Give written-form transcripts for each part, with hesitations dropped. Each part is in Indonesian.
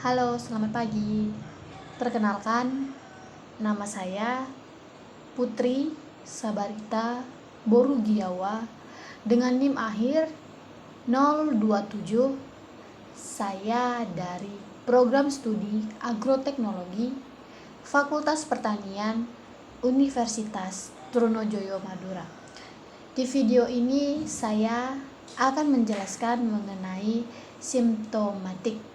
Halo, selamat pagi. Perkenalkan, nama saya Putri Sabarita Borugiawa dengan NIM akhir 027. Saya dari Program Studi Agroteknologi Fakultas Pertanian Universitas Trunojoyo Madura. Di video ini saya akan menjelaskan mengenai simptomatik,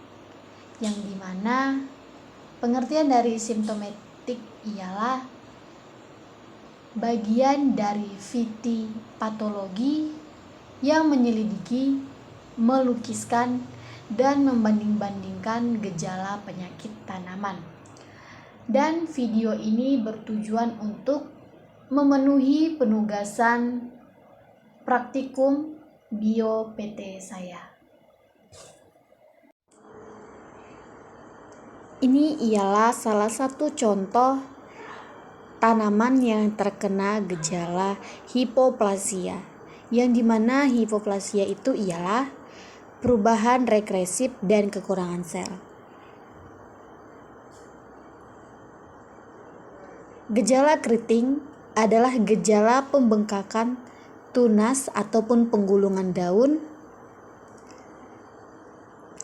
yang dimana pengertian dari simptomatik ialah bagian dari fitopatologi yang menyelidiki, melukiskan, dan membanding-bandingkan gejala penyakit tanaman. Dan video ini bertujuan untuk memenuhi penugasan praktikum bio PT saya. Ini ialah salah satu contoh tanaman yang terkena gejala hipoplasia, yang dimana hipoplasia itu ialah perubahan regresif dan kekurangan sel. Gejala keriting adalah gejala pembengkakan, tunas ataupun penggulungan daun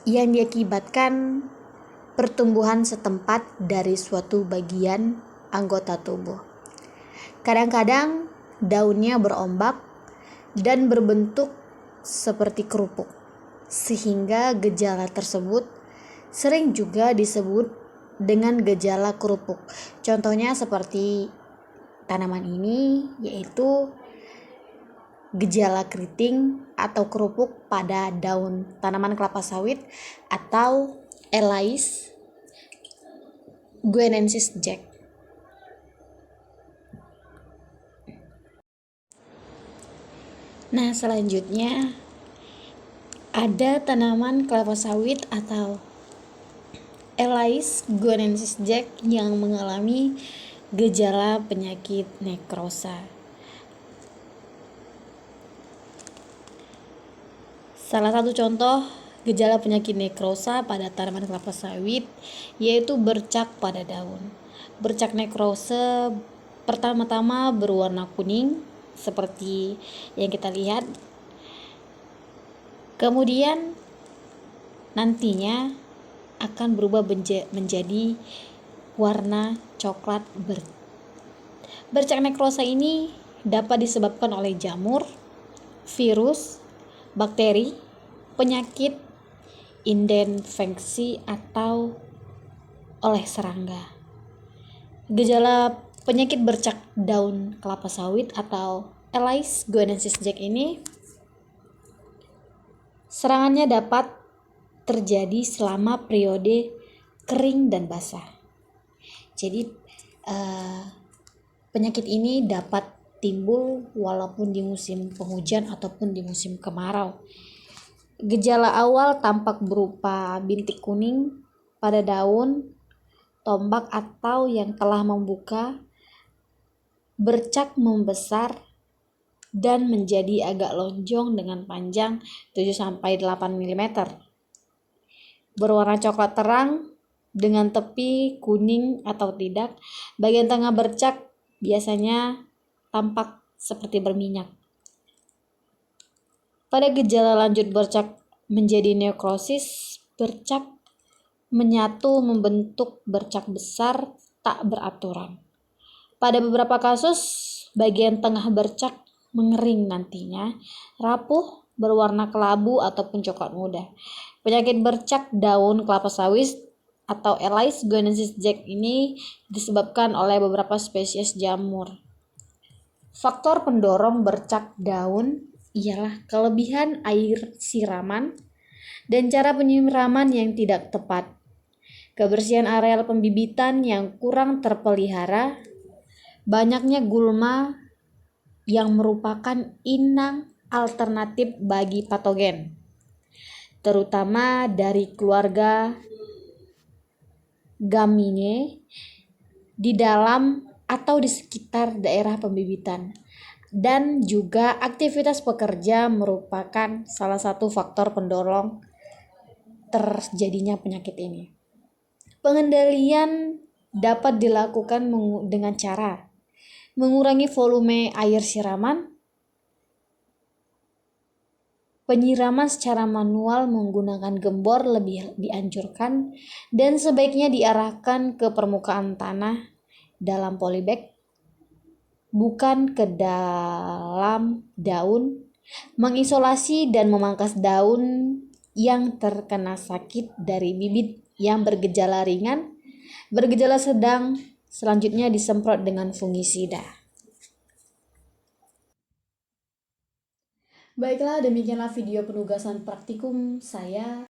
yang diakibatkan pertumbuhan setempat dari suatu bagian anggota tubuh. Kadang-kadang daunnya berombak dan berbentuk seperti kerupuk, sehingga gejala tersebut sering juga disebut dengan gejala kerupuk. Contohnya seperti tanaman ini, yaitu gejala keriting atau kerupuk pada daun tanaman kelapa sawit atau Elais guineensis Jack. Nah, selanjutnya ada tanaman kelapa sawit atau Elais guineensis Jack yang mengalami gejala penyakit nekrosa. Salah satu contoh gejala penyakit nekrosa pada tanaman kelapa sawit yaitu bercak pada daun. Bercak nekrose pertama-tama berwarna kuning seperti yang kita lihat. Kemudian nantinya akan berubah menjadi warna coklat. Bercak nekrosa ini dapat disebabkan oleh jamur, virus, bakteri, penyakit, infeksi, atau oleh serangga. Gejala penyakit bercak daun kelapa sawit atau Elais guineensis Jack ini serangannya dapat terjadi selama periode kering dan basah. Jadi penyakit ini dapat timbul walaupun di musim penghujan ataupun di musim kemarau. Gejala awal tampak berupa bintik kuning pada daun, tombak atau yang telah membuka, bercak membesar dan menjadi agak lonjong dengan panjang 7-8 mm. Berwarna coklat terang dengan tepi kuning atau tidak. Bagian tengah bercak biasanya tampak seperti berminyak. Pada gejala lanjut bercak menjadi nekrosis, bercak menyatu membentuk bercak besar tak beraturan. Pada beberapa kasus, bagian tengah bercak mengering nantinya, rapuh, berwarna kelabu ataupun coklat muda. Penyakit bercak daun kelapa sawit atau Elais guineensis Jack ini disebabkan oleh beberapa spesies jamur. Faktor pendorong bercak daun ialah kelebihan air siraman dan cara penyiraman yang tidak tepat, kebersihan areal pembibitan yang kurang terpelihara, banyaknya gulma yang merupakan inang alternatif bagi patogen, terutama dari keluarga Gramine di dalam atau di sekitar daerah pembibitan. Dan juga aktivitas pekerja merupakan salah satu faktor pendorong terjadinya penyakit ini. Pengendalian dapat dilakukan dengan cara mengurangi volume air siraman, penyiraman secara manual menggunakan gembor lebih dianjurkan dan sebaiknya diarahkan ke permukaan tanah dalam polybag, bukan ke dalam daun. Mengisolasi dan memangkas daun yang terkena sakit dari bibit yang bergejala ringan, bergejala sedang, selanjutnya disemprot dengan fungisida. Baiklah, demikianlah video penugasan praktikum saya.